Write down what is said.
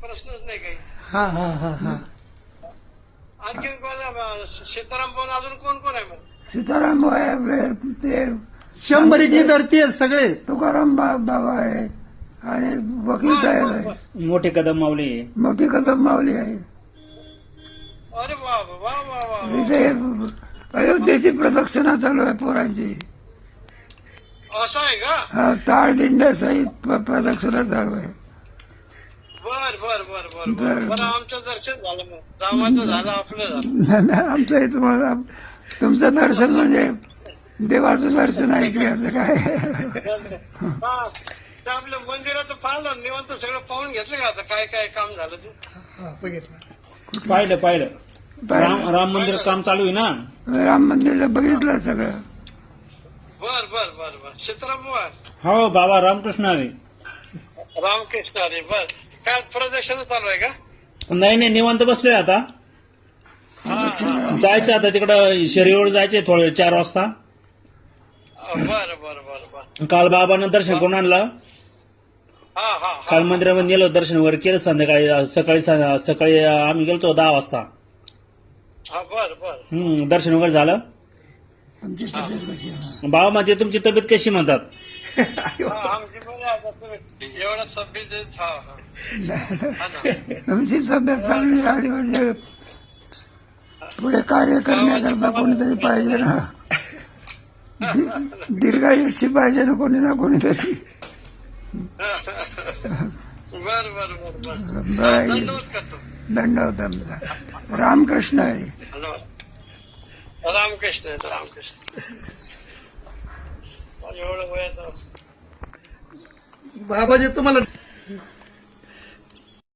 प्रश्नच नाही काही. हा हा हा हा आणखीन कोण सीताराम बोल अजून कोण कोण आहे मग? सीताराम आहे आपले ते 100 धरती आहेत सगळे. तुकाराम बाबा आहे आणि वकील साहेब आहे. मोठे कदम माऊली. मोठी कदम माऊली आहे. अरे वा वा वा वा वा. इथे अयोध्येची प्रदक्षिणा चालू आहे पोरांची. असं आहे का? हा, टाळ दिंड्या सहित प्रदक्षिणा चालू आहे. बर बर बर बर बर बरं आमचं दर्शन झालं मग रामाचं झालं आपलं झालं. नाही, नाही, आमचं हे तुम्हाला तुमचं दर्शन म्हणजे देवाचं दर्शन आहे की असं काय. हा तर आपल्या मंदिराचं पाहिलं निवांत सगळं पाहून घेतलं का आता काय काय काम झालं ते? हा, बघितलं. पाहिलं राम मंदिर काम चालू आहे ना. राम मंदिरला बघितलं सगळं. बर बर बर बर सीताराम बुवा हो बाबा रामकृष्ण आहे. रामकृष्ण अरे बर काय प्रदर्शन चालू आहे का? नाही निवांत बसलोय आता. जायचं आता तिकडं शरीवर जायचंय थोडं 4 वाजता. बर बर बर बर काल बाबांना दर्शन करून आणलं. हा हा काल मंदिरामध्ये गेलो दर्शन वगैरे केलं. संध्याकाळी सकाळी आम्ही गेलतो 10 वाजता. हा बर बर दर्शन वगैरे झालं. आमची तब्येत कशी आहे? बाबा म्हणजे तुमची तब्येत कशी म्हणतात? आमची बरं आहे आता तुम्ही एवढा तब्येत हा हा ना. तुमची तब्येत चांगली राहिली म्हणजे पुढे कार्य करण्याकरता कोणीतरी पाहिजे ना. दीर्घायुष्य पाहिजे ना कोणी ना कोणीतरी. बर बर बर बर बरं, दंडवत करतो. दंडवत आमचा. रामकृष्ण आहे. हॅलो रामकृष्ण रामकृष्ण एवढं वयाचं बाबाजी तुम्हाला